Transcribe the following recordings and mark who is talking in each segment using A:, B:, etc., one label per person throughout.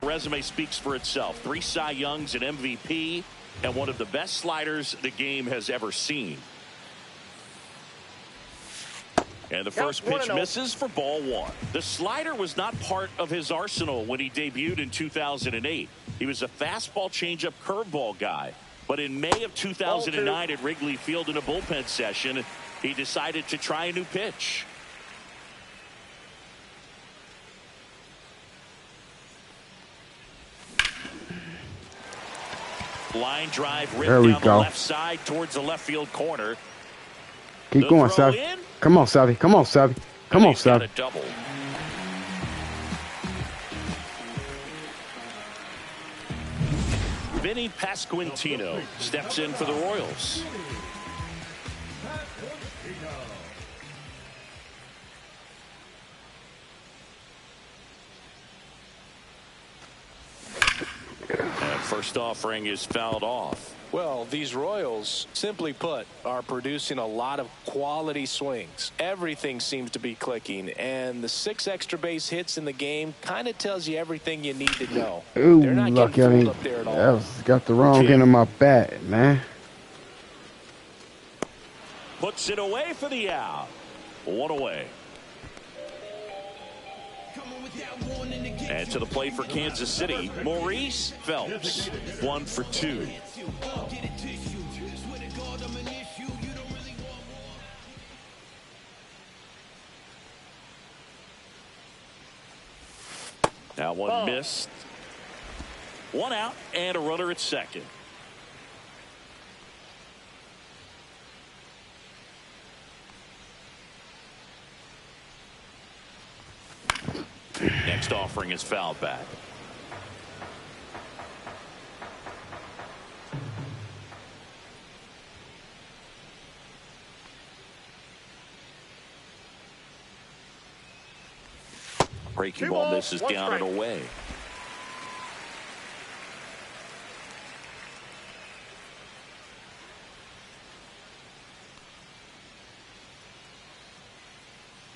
A: Resume speaks for itself. 3 Cy Youngs, an MVP, and one of the best sliders the game has ever seen. And the first pitch misses for ball 1. The slider was not part of his arsenal when he debuted in 2008. He was a fastball, changeup, curveball guy. But in May of 2009 at Wrigley Field in a bullpen session, he decided to try a new pitch. Line drive ripped down the left side towards the left field corner.
B: Keep going, Savvy. Come on, Savvy. Come on, Savvy. Come on, Savvy.
A: Double. Vinny Pasquantino steps in for the Royals. And first offering is fouled off.
C: Well, these Royals, simply put, are producing a lot of quality swings. Everything seems to be clicking, and the 6 extra base hits in the game kind of tells you everything you need to know.
B: Ooh,
C: they're not
B: lucky
C: getting fooled up there at all.
B: That was, got the wrong end of my bat, man.
A: Puts it away for the out. 1 away. And to the plate for Kansas City, Maurice Phelps. 1 for 2. That one missed. 1 out and a runner at second. Next offering is fouled back. Breaking ball misses down and away.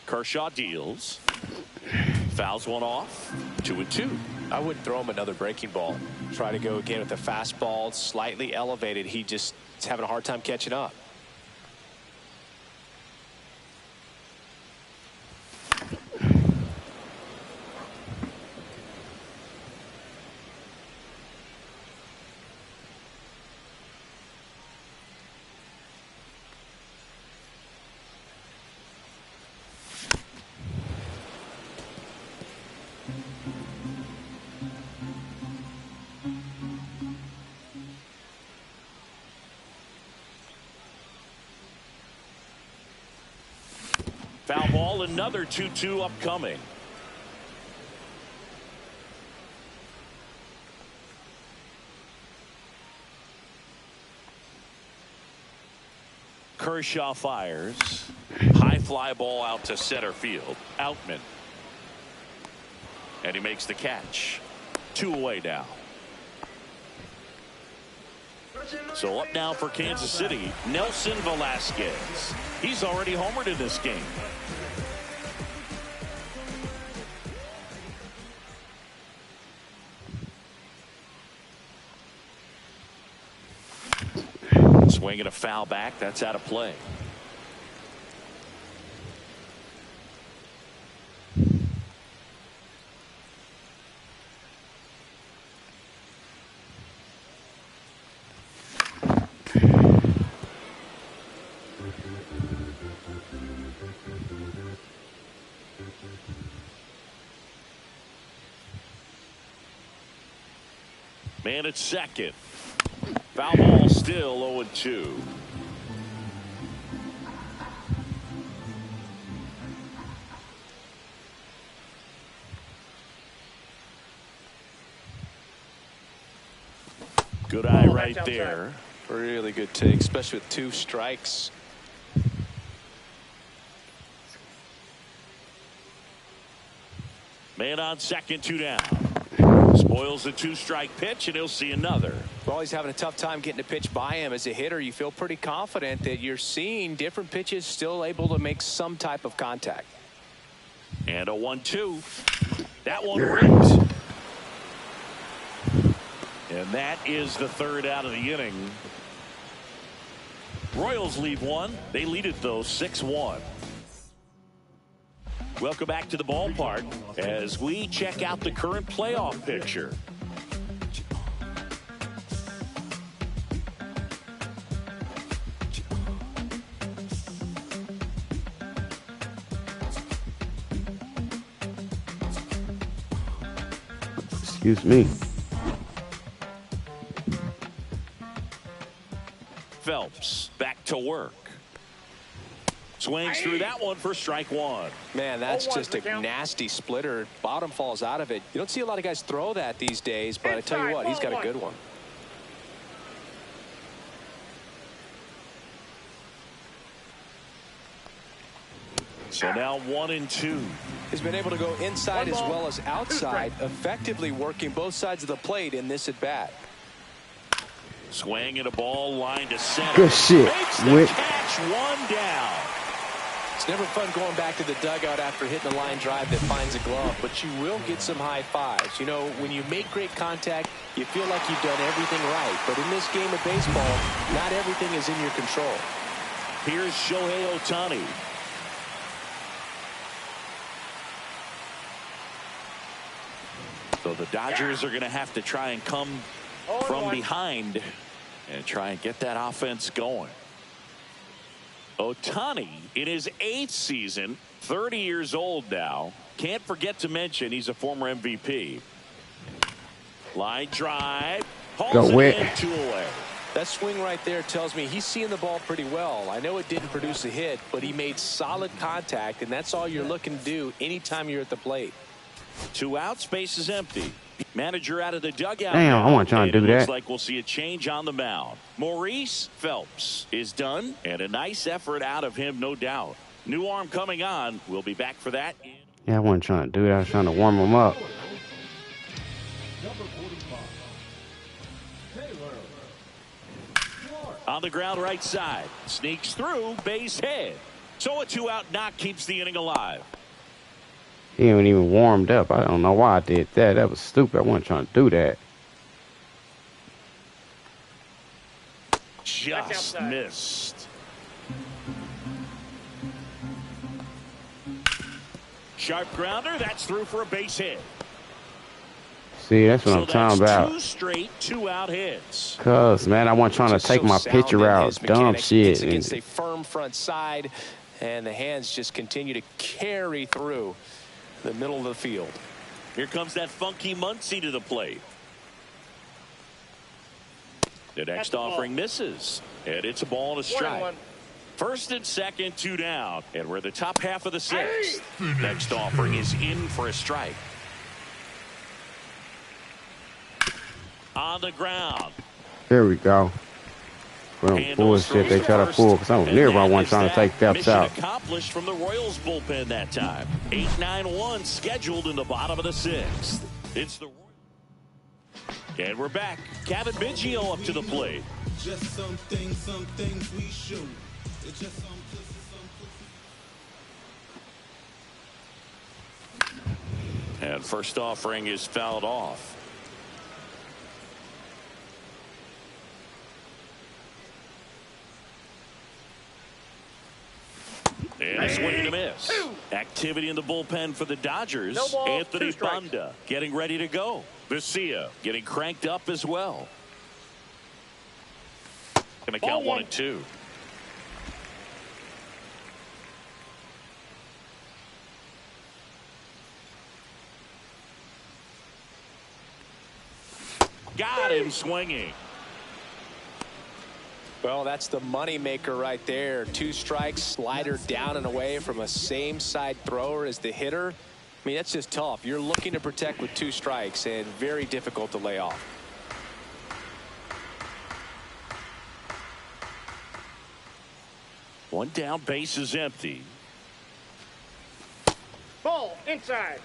A: Kershaw deals. Fouls one off. 2-2.
C: I wouldn't throw him another breaking ball. Try to go again with the fastball slightly elevated. He just is having a hard time catching up.
A: Foul ball, another 2-2 upcoming. Kershaw fires. High fly ball out to center field. Outman. And he makes the catch. 2 away now. So up now for Kansas City, Nelson Velasquez. He's already homered in this game. Swinging a foul back. That's out of play. Man at second. Foul ball still 0-2. Good eye right there.
C: Really good take, especially with 2 strikes.
A: Man on second, 2 down. Spoils the 2-strike pitch, and he'll see another.
C: Well, he's having a tough time getting a pitch by him. As a hitter, you feel pretty confident that you're seeing different pitches still able to make some type of contact.
A: And a 1-2. That one ripped. And that is the third out of the inning. Royals leave one. They lead it, though, 6-1. Welcome back to the ballpark as we check out the current playoff picture.
B: Excuse me.
A: Phelps back to work. Swings through that one for strike one.
C: Man, that's just a nasty splitter. Bottom falls out of it. You don't see a lot of guys throw that these days, but I tell you what, he's got a good one.
A: So now 1-2.
C: He's been able to go inside as well as outside, effectively working both sides of the plate in this at bat.
A: Swing and a ball line to center.
B: Good shit.
A: Makes the catch, one down.
C: It's never fun going back to the dugout after hitting a line drive that finds a glove, but you will get some high fives. You know, when you make great contact, you feel like you've done everything right. But in this game of baseball, not everything is in your control.
A: Here's Shohei Ohtani. So the Dodgers are going to have to try and come from behind and try and get that offense going. Ohtani in his 8th season, 30 years old now. Can't forget to mention he's a former MVP. Line drive.
B: Go wet.
A: 2 away.
C: That swing right there tells me he's seeing the ball pretty well. I know it didn't produce a hit, but he made solid contact, and that's all you're looking to do anytime you're at the plate.
A: 2 out, space is empty. Manager out of the dugout.
B: Damn, I wasn't trying to do that.
A: Looks like we'll see a change on the mound. Maurice Phelps is done, and a nice effort out of him, no doubt. New arm coming on. We'll be back for that.
B: Yeah, I wasn't trying to do that. I was trying to warm him up.
A: On the ground right side. Sneaks through, base hit. So a 2-out knock keeps the inning alive.
B: He ain't even warmed up. I don't know why I did that. That was stupid. I wasn't trying to do that.
A: Just missed. Sharp grounder. That's through for a base hit.
B: See, that's what I'm talking about.
A: 2 straight 2-out hits.
B: Cuz, man, I wasn't trying to take my pitcher out. Dumb shit.
C: Against a firm front side, and the hands just continue to carry through the middle of the field.
A: Here comes that funky Muncy to the plate. The next offering misses, and it's a ball and a strike. First and second, 2 down, and we're the top half of the 6th. Next offering is in for a strike. On the ground.
B: There we go. Well, bullshit they try to pull, because I was near by one trying to take Phelps out.
A: Accomplished from the Royals bullpen that time. 8-9-1 scheduled in the bottom of the 6th. It's the Royals. And we're back. Kevin Biggio up to the plate. Just some things we show. It's just and first offering is fouled off. And a swing and a miss. Activity in the bullpen for the Dodgers. Anthony Banda getting ready to go. Vesia getting cranked up as well. Going to count 1-2. Got him swinging.
C: Well, that's the money maker right there. 2 strikes, slider down and away from a same side thrower as the hitter. I mean, that's just tough. You're looking to protect with 2 strikes and very difficult to lay off.
A: One down, base is empty.
D: Ball inside.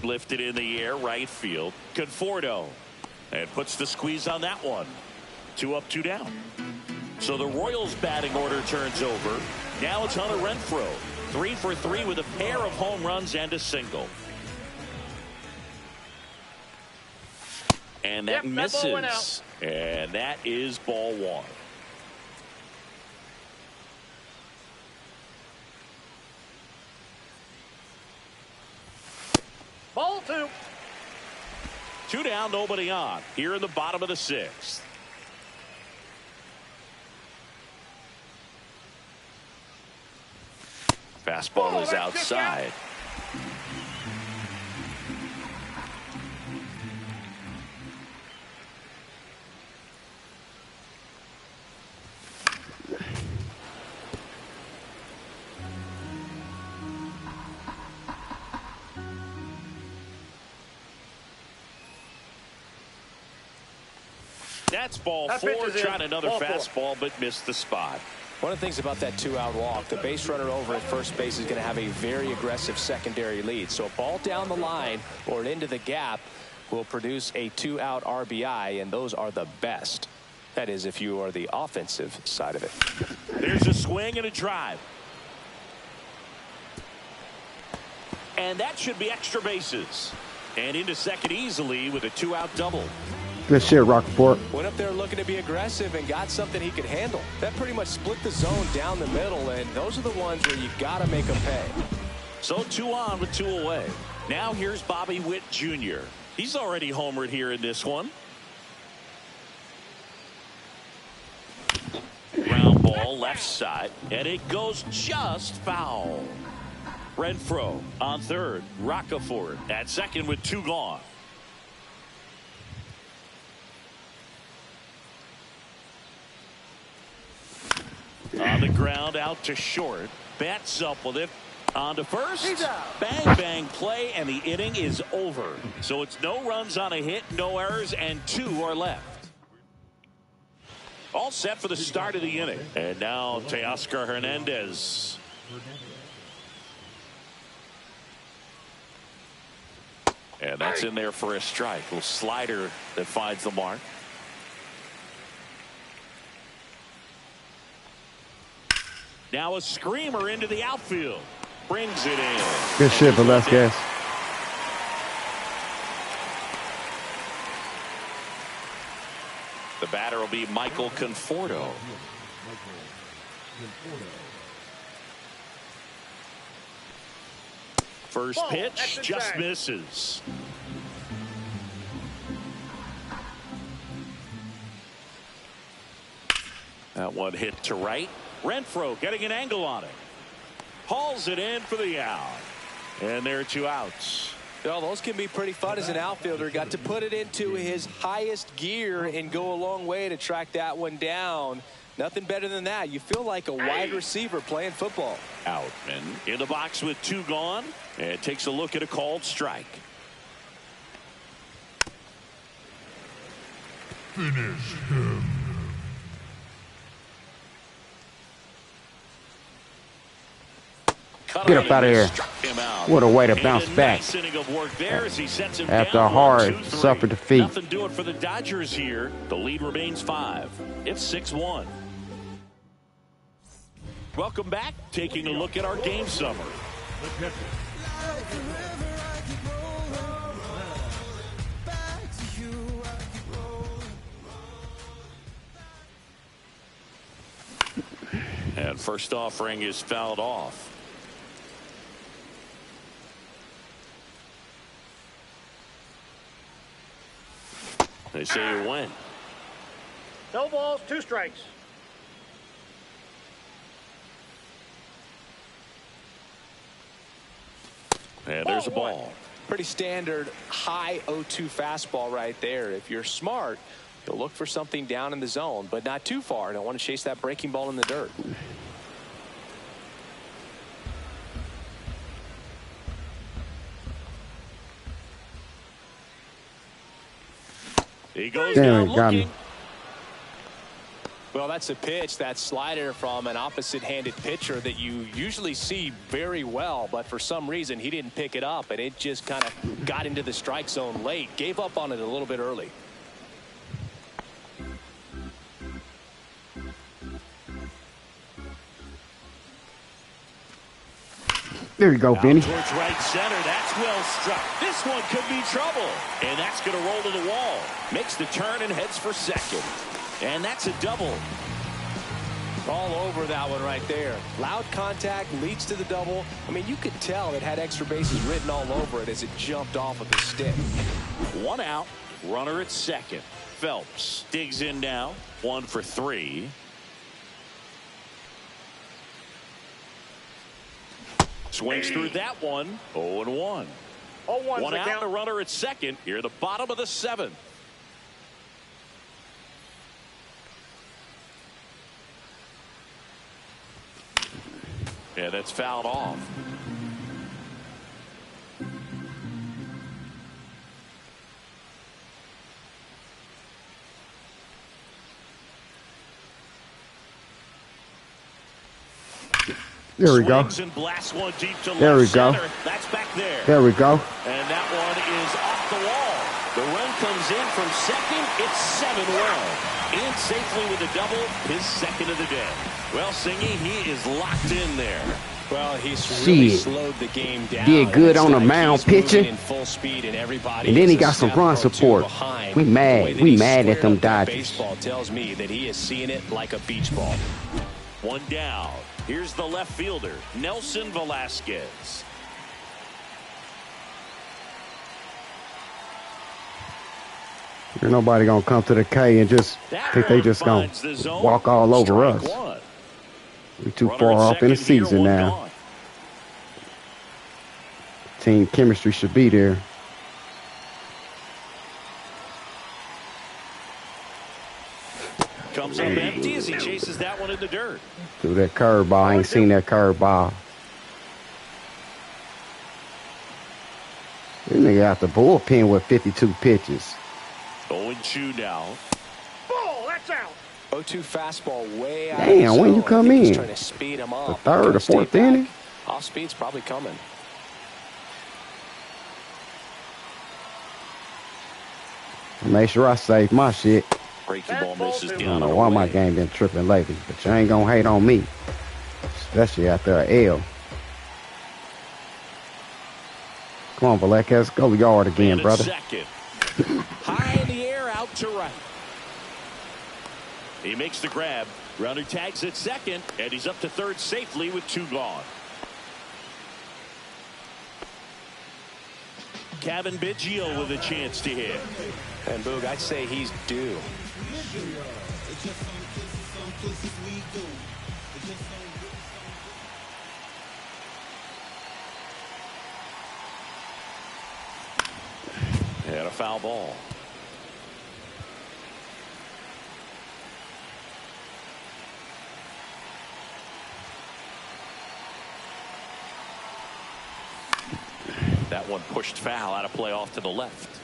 A: Lifted in the air, right field. Conforto. And puts the squeeze on that one. 2 up, 2 down. So the Royals batting order turns over. Now it's Hunter Renfroe. 3 for 3 with a pair of home runs and a single. And that misses. And that is ball 1.
D: Ball 2.
A: 2 down, nobody on. Here in the bottom of the 6th. Fastball is outside. That's ball 4, trying another fastball, but missed the spot.
C: One of the things about that 2-out walk, the base runner over at first base is going to have a very aggressive secondary lead. So a ball down the line or into the gap will produce a 2-out RBI, and those are the best. That is, if you are the offensive side of it.
A: There's a swing and a drive. And that should be extra bases. And into second easily with a 2-out double.
B: Good shit, Rockport.
C: Went up there looking to be aggressive and got something he could handle. That pretty much split the zone down the middle, and those are the ones where you got to make them pay.
A: So 2 on with 2 away. Now here's Bobby Witt Jr. He's already homered here in this one. Ground ball left side, and it goes just foul. Renfroe on third. Roccaforte at second with 2 gone. On the ground out to short. Bats up with it. On to first. Bang, bang play, and the inning is over. So it's no runs on a hit, no errors, and 2 are left. All set for the start of the inning. And now Teoscar Hernandez. And that's in there for a strike. A little slider that finds the mark. Now a screamer into the outfield. Brings it in.
B: Good shit, Velasquez.
A: The batter will be Michael Conforto. First pitch just misses. That one hit to right. Renfroe getting an angle on it. Hauls it in for the out. And there are 2 outs.
C: Well, those can be pretty fun as an outfielder. Got to put it into his highest gear and go a long way to track that one down. Nothing better than that. You feel like a wide receiver playing football.
A: Outman in the box with 2 gone. And takes a look at a called strike.
E: Finish him.
B: Get up out of here. What a way to bounce back after a hard suffered defeat.
A: Nothing doing for the Dodgers here. The lead remains 5. It's 6-1. Welcome back. Taking a look at our game summary. And first offering is fouled off. They say you win.
D: No balls, 2 strikes.
A: And there's a ball.
C: Pretty standard high 0-2 fastball right there. If you're smart, you'll look for something down in the zone, but not too far. Don't want to chase that breaking ball in the dirt.
A: He goes down looking.
C: Well, that's a pitch, that slider from an opposite-handed pitcher that you usually see very well, but for some reason he didn't pick it up, and it just kind of got into the strike zone late. Gave up on it a little bit early.
B: There you go, Vinny.
A: Towards right center. That's well struck. This one could be trouble. And that's going to roll to the wall. Makes the turn and heads for second. And that's a double.
C: All over that one right there. Loud contact leads to the double. I mean, you could tell it had extra bases written all over it as it jumped off of his stick.
A: 1 out. Runner at second. Phelps digs in now. 1 for 3. Swings through that one. 0-1.
D: 0-1's
A: 1
D: the
A: out.
D: count.
A: A runner at second. Here at the bottom of the 7th. Yeah, that's fouled off.
B: There we go. There we go.
A: That's back there.
B: There we go.
A: And that one is off the wall. The run comes in from second. It's 7-1. In safely with a double, his second of the day. Well, Singy, he is locked in there.
C: Well, he's really slowed the game down.
B: Did good on the mound pitching.
C: In full speed and
B: then he got some run support. We mad. We mad at them Dodgers.
C: Baseball tells me that he is seeing it like a beach ball.
A: 1 down. Here's the left fielder, Nelson Velasquez.
B: There's nobody gonna come to the K and just think they just gonna walk all over us. We're too far off in the season now. Team chemistry should be there.
A: Comes up empty as he chases that one in the dirt.
B: Through that curveball. I ain't seen that curveball. This nigga out the bullpen with 52 pitches.
A: 0-2 now.
D: Ball, that's out.
C: 0-2 fastball way out.
B: Damn, when you come in?
C: Trying to speed him up.
B: The third or fourth inning?
C: Off speed's probably coming.
B: Make sure I save my shit.
A: Breaking ball misses
B: I
A: the
B: don't
A: other
B: know why
A: way.
B: my game been tripping lately, but you ain't gonna hate on me. Especially after a L. Come on, Velasquez, go yard again, brother.
A: Second. High in the air, out to right. He makes the grab. Runner tags at second, and he's up to third safely with 2 gone. Kevin Biggio with a chance to hit.
C: And Boog, I'd say he's due.
A: And a foul ball. That one pushed foul, out of play off to the left.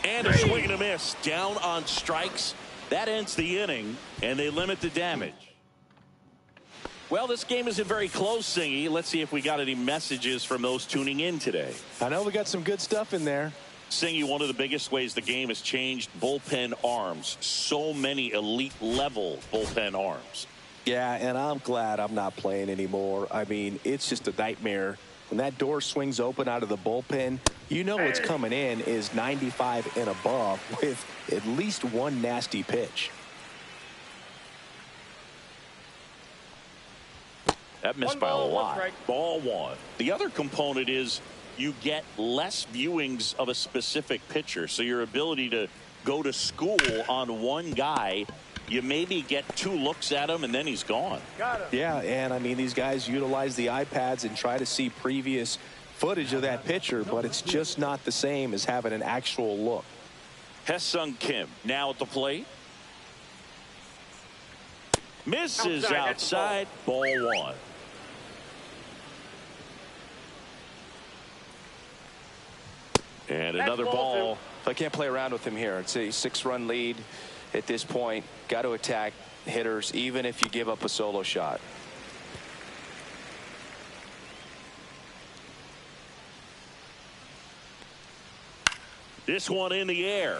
A: And a swing and a miss. Down on strikes. That ends the inning, and they limit the damage. Well, this game isn't very close, Singy. Let's see if we got any messages from those tuning in today.
C: I know we got some good stuff in there.
A: Singy, one of the biggest ways the game has changed, bullpen arms. So many elite level bullpen arms.
C: Yeah, and I'm glad I'm not playing anymore. I mean, it's just a nightmare. When that door swings open out of the bullpen, you know what's coming in is 95 and above with at least one nasty pitch.
A: That missed by a lot. Ball 1. The other component is you get less viewings of a specific pitcher. So your ability to go to school on one guy, you maybe get 2 looks at him and then he's gone.
D: Got him.
C: Yeah, and I mean, these guys utilize the iPads and try to see previous footage of that pitcher, but it's just not the same as having an actual look.
A: Hesung Kim now at the plate. Misses outside. Ball 1. And another ball.
C: I can't play around with him here. It's a 6-run lead at this point. Got to attack hitters, even if you give up a solo shot.
A: This one in the air.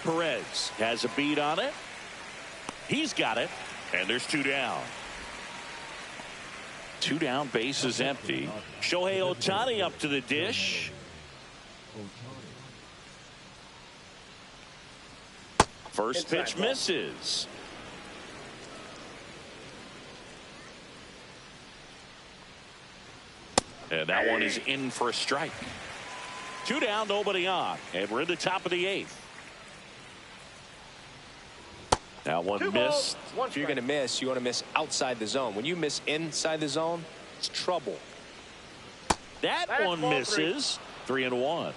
A: Perez has a beat on it. He's got it. And there's 2 down. 2 down, base is empty. Shohei Ohtani up to the dish. First pitch misses. And that one is in for a strike. 2 down, nobody on. And we're in the top of the 8th. That one missed.
C: If you're going to miss, you want to miss outside the zone. When you miss inside the zone, it's trouble.
A: That one misses. 3-1.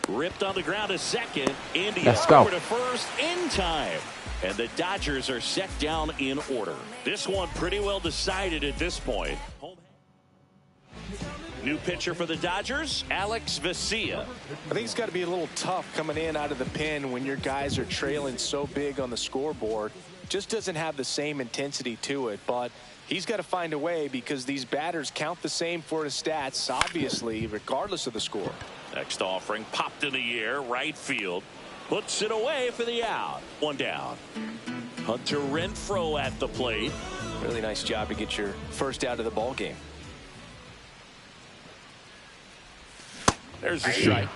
A: Ripped on the ground to second. India over to first in time. And the Dodgers are set down in order. This one pretty well decided at this point. New pitcher for the Dodgers, Alex Vesia.
C: I think it's got to be a little tough coming in out of the pen when your guys are trailing so big on the scoreboard. Just doesn't have the same intensity to it, but he's got to find a way because these batters count the same for his stats, obviously, regardless of the score.
A: Next offering popped in the air, right field. Puts it away for the out. 1 down. Hunter Renfroe at the plate.
C: Really nice job to get your first out of the ball game.
A: There's a strike.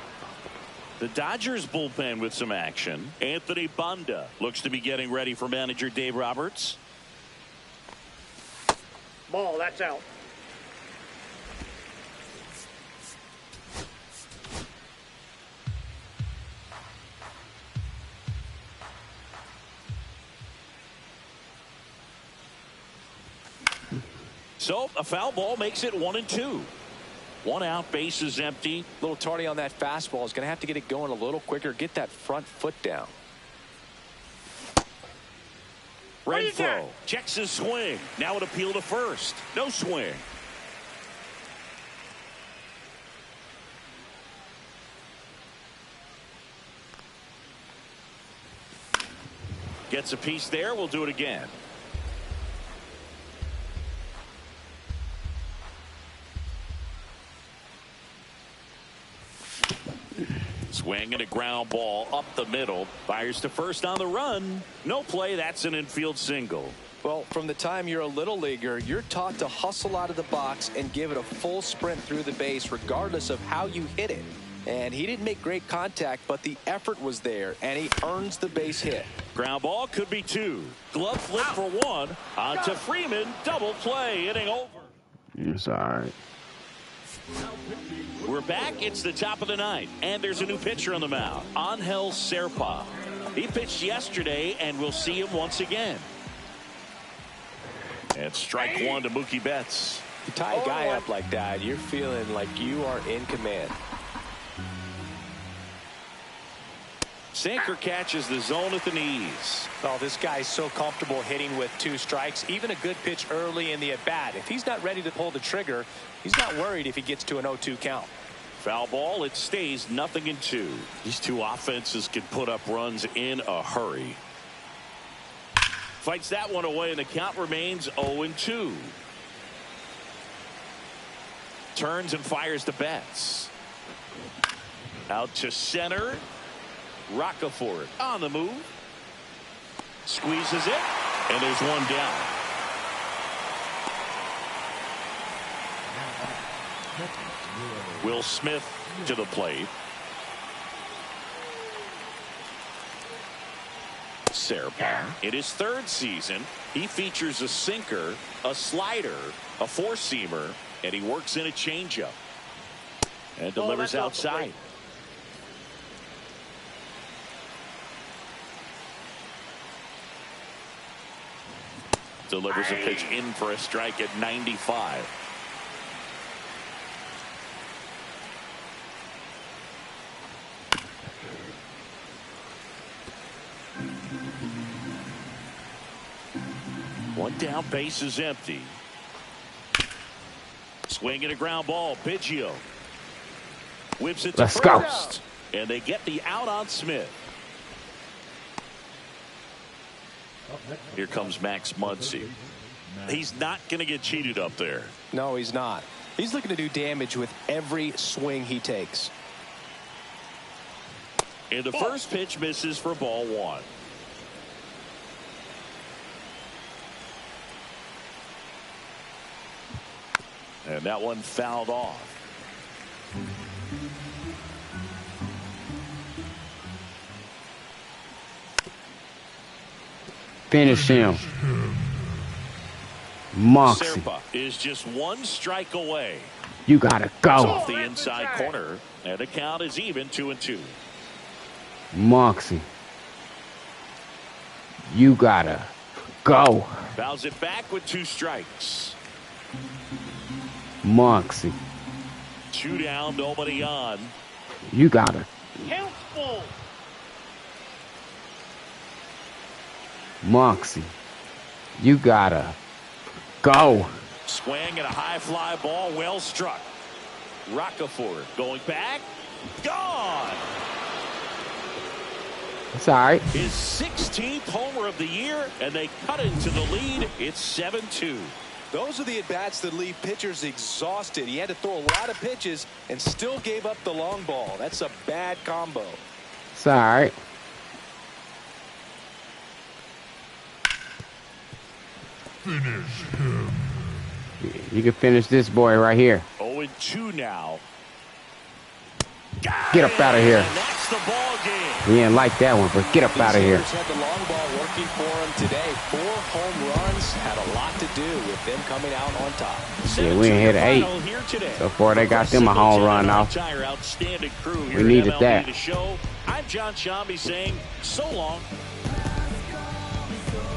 A: The Dodgers bullpen with some action. Anthony Banda looks to be getting ready for manager Dave Roberts.
D: Ball, that's out.
A: So a foul ball makes it 1-2. 1 out, base is empty.
C: A little tardy on that fastball. Is going to have to get it going a little quicker. Get that front foot down.
A: Renfroe checks his swing. Now an appeal to first. No swing. Gets a piece there. We'll do it again. Swing and a ground ball up the middle. Fires to first on the run. No play. That's an infield single.
C: Well, from the time you're a little leaguer, you're taught to hustle out of the box and give it a full sprint through the base regardless of how you hit it. And he didn't make great contact, but the effort was there, and he earns the base hit.
A: Ground ball could be 2. Glove flip for 1. On to Freeman. Double play. Inning over.
B: It's all right.
A: We're back. It's the top of the 9th, and there's a new pitcher on the mound, Angel Serpa. He pitched yesterday, and we'll see him once again. And strike 1 to Mookie Betts.
C: You tie a guy up like that, you're feeling like you are in command.
A: Sinker catches the zone at the knees.
C: Oh, this guy's so comfortable hitting with 2 strikes. Even a good pitch early in the at-bat. If he's not ready to pull the trigger, he's not worried if he gets to an 0-2 count.
A: Foul ball. It stays 0-2. These 2 offenses can put up runs in a hurry. Fights that one away, and the count remains 0-2. Turns and fires to Betts. Out to center. Roccaforte on the move. Squeezes it, and there's 1 down. Will Smith to the plate. Serpa. In his 3rd season, he features a sinker, a slider, a 4-seamer, and he works in a changeup. And delivers outside. Delivers a pitch in for a strike at 95. One down, base is empty. Swing and a ground ball. Biggio whips it to first. And they get the out on Smith. Here comes Max Muncy. He's not going to get cheated up there.
C: No, he's not. He's looking to do damage with every swing he takes.
A: And the first pitch misses for ball 1. And that one fouled off.
B: Finish him. Moxie.
A: Serpa is just 1 strike away.
B: You gotta go.
A: Off the inside corner. And the count is even 2-2.
B: Moxie. You gotta go.
A: Fouls it back with 2 strikes.
B: Moxie.
A: 2 down, nobody on.
B: You gotta.
D: Helpful.
B: Moxie. You gotta go.
A: Swing and a high fly ball, well struck. Rockefeller going back. Gone.
B: It's all right.
A: His 16th homer of the year, and they cut into the lead. It's 7-2.
C: Those are the at-bats that leave pitchers exhausted. He had to throw a lot of pitches and still gave up the long ball. That's a bad combo.
B: It's all right.
E: Finish him.
B: You can finish this boy right here.
A: 0-2 now.
B: Get up out of here.
A: And that's the ball game.
B: He didn't like that one, but get up out of here.
C: Had the long ball working for him today. 4 home runs had a lot to do with them coming out on top.
B: Yeah, we ain't hit 8. So far, they got them a home run off.
A: Outstanding crew here
B: We needed
A: at MLB
B: that.
A: The show. I'm John Shambi saying so long.